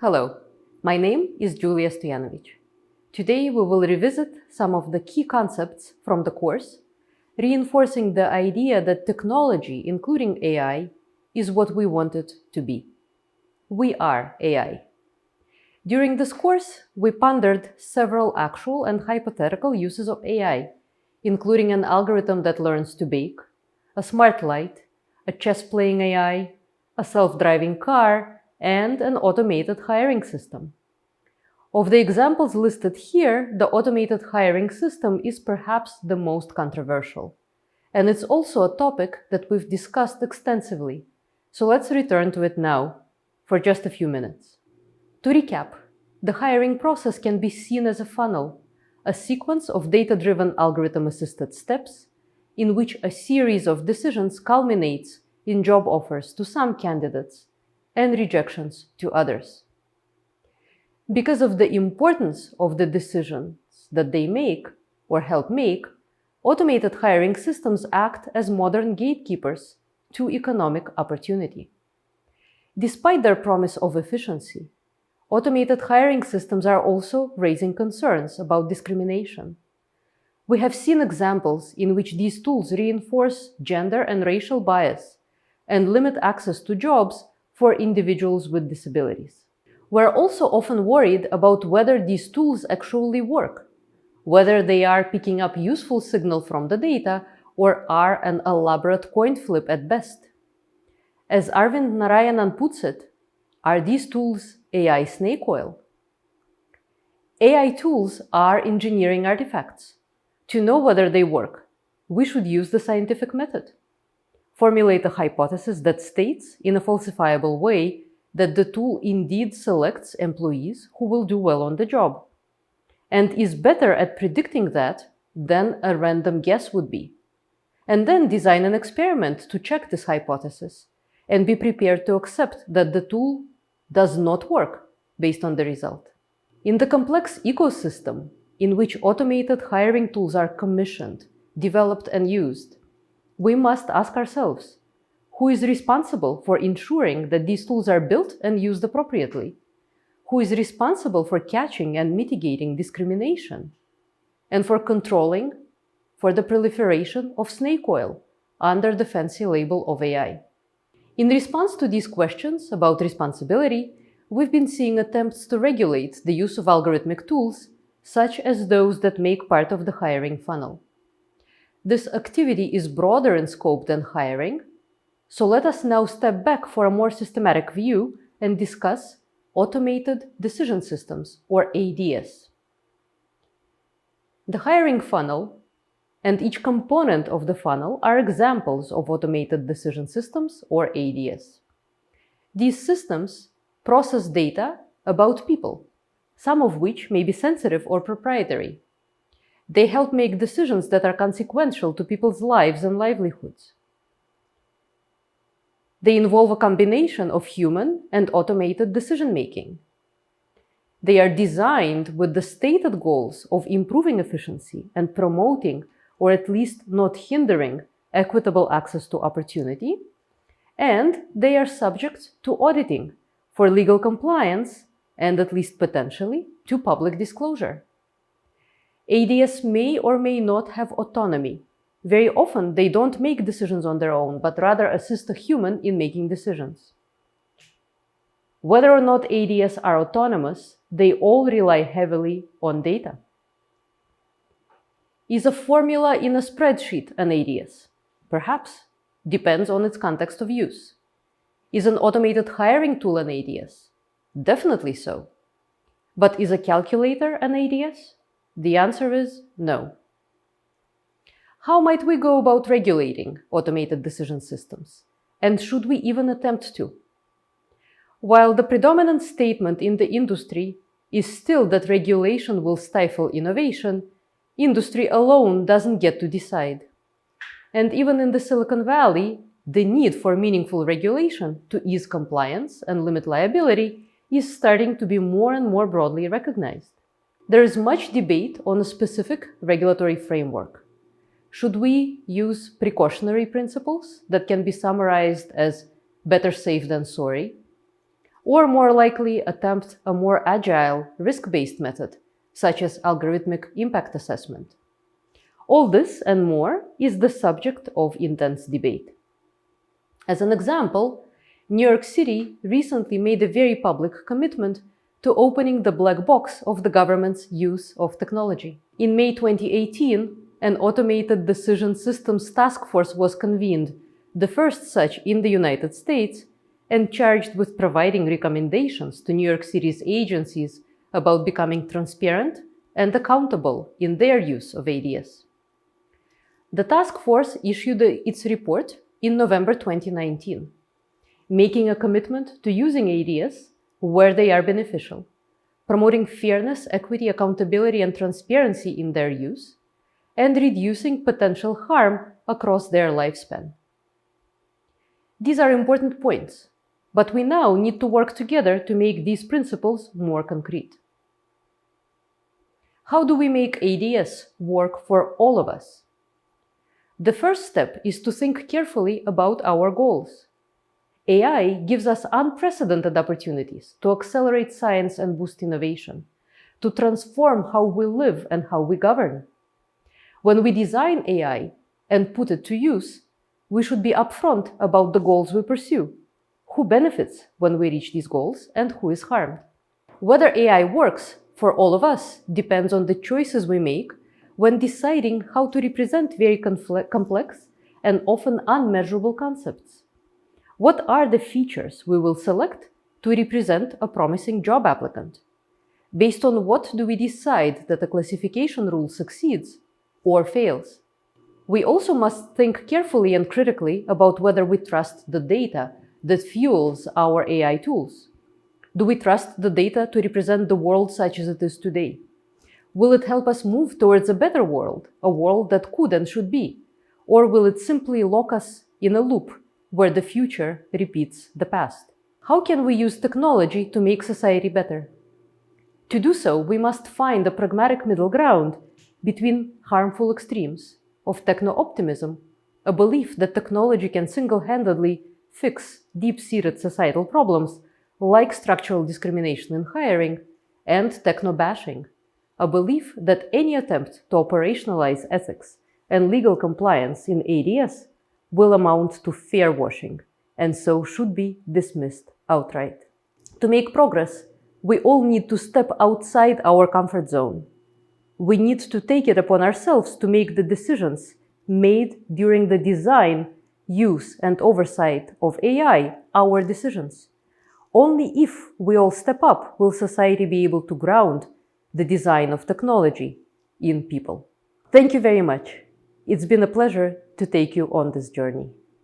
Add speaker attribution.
Speaker 1: Hello, my name is Julia Stojanovic. Today we will revisit some of the key concepts from the course, reinforcing the idea that technology, including AI, is what we want it to be. We are AI. During this course, we pondered several actual and hypothetical uses of AI, including an algorithm that learns to bake, a smart light, a chess-playing AI, a self-driving car, and an automated hiring system. Of the examples listed here, the automated hiring system is perhaps the most controversial. And it's also a topic that we've discussed extensively. So let's return to it now for just a few minutes. To recap, the hiring process can be seen as a funnel, a sequence of data-driven algorithm-assisted steps in which a series of decisions culminates in job offers to some candidates and rejections to others. Because of the importance of the decisions that they make or help make, automated hiring systems act as modern gatekeepers to economic opportunity. Despite their promise of efficiency, automated hiring systems are also raising concerns about discrimination. We have seen examples in which these tools reinforce gender and racial bias and limit access to jobs for individuals with disabilities. We're also often worried about whether these tools actually work, whether they are picking up useful signal from the data or are an elaborate coin flip at best. As Arvind Narayanan puts it, are these tools AI snake oil? AI tools are engineering artifacts. To know whether they work, we should use the scientific method. Formulate a hypothesis that states, in a falsifiable way, that the tool indeed selects employees who will do well on the job, and is better at predicting that than a random guess would be. And then design an experiment to check this hypothesis, and be prepared to accept that the tool does not work based on the result. In the complex ecosystem in which automated hiring tools are commissioned, developed, and used, we must ask ourselves, who is responsible for ensuring that these tools are built and used appropriately? Who is responsible for catching and mitigating discrimination? And for controlling for the proliferation of snake oil under the fancy label of AI? In response to these questions about responsibility, we've been seeing attempts to regulate the use of algorithmic tools, such as those that make part of the hiring funnel. This activity is broader in scope than hiring, so let us now step back for a more systematic view and discuss automated decision systems, or ADS. The hiring funnel and each component of the funnel are examples of automated decision systems, or ADS. These systems process data about people, some of which may be sensitive or proprietary. They help make decisions that are consequential to people's lives and livelihoods. They involve a combination of human and automated decision-making. They are designed with the stated goals of improving efficiency and promoting, or at least not hindering, equitable access to opportunity, and they are subject to auditing for legal compliance and, at least potentially, to public disclosure. ADS may or may not have autonomy. Very often, they don't make decisions on their own, but rather assist a human in making decisions. Whether or not ADS are autonomous, they all rely heavily on data. Is a formula in a spreadsheet an ADS? Perhaps. Depends on its context of use. Is an automated hiring tool an ADS? Definitely so. But is a calculator an ADS? The answer is no. How might we go about regulating automated decision systems? And should we even attempt to? While the predominant statement in the industry is still that regulation will stifle innovation, industry alone doesn't get to decide. And even in the Silicon Valley, the need for meaningful regulation to ease compliance and limit liability is starting to be more and more broadly recognized. There is much debate on a specific regulatory framework. Should we use precautionary principles that can be summarized as better safe than sorry? or more likely attempt a more agile, risk-based method, such as algorithmic impact assessment. All this and more is the subject of intense debate. As an example, New York City recently made a very public commitment to opening the black box of the government's use of technology. In May 2018, an automated decision systems task force was convened, the first such in the United States, and charged with providing recommendations to New York City's agencies about becoming transparent and accountable in their use of ADS. The task force issued its report in November 2019, making a commitment to using ADS where they are beneficial, promoting fairness, equity, accountability, and transparency in their use, and reducing potential harm across their lifespan. These are important points, but we now need to work together to make these principles more concrete. How do we make ADS work for all of us? The first step is to think carefully about our goals. AI gives us unprecedented opportunities to accelerate science and boost innovation, to transform how we live and how we govern. When we design AI and put it to use, we should be upfront about the goals we pursue, who benefits when we reach these goals, and who is harmed. Whether AI works for all of us depends on the choices we make when deciding how to represent very complex and often unmeasurable concepts. What are the features we will select to represent a promising job applicant? Based on what do we decide that a classification rule succeeds or fails? We also must think carefully and critically about whether we trust the data that fuels our AI tools. Do we trust the data to represent the world such as it is today? Will it help us move towards a better world, a world that could and should be? Or will it simply lock us in a loop where the future repeats the past? How can we use technology to make society better? To do so, we must find a pragmatic middle ground between harmful extremes of techno-optimism, a belief that technology can single-handedly fix deep-seated societal problems like structural discrimination in hiring, and techno-bashing, a belief that any attempt to operationalize ethics and legal compliance in ADS will amount to fair washing, and so should be dismissed outright. To make progress, we all need to step outside our comfort zone. We need to take it upon ourselves to make the decisions made during the design, use, and oversight of AI our decisions. Only if we all step up will society be able to ground the design of technology in people. Thank you very much. It's been a pleasure to take you on this journey.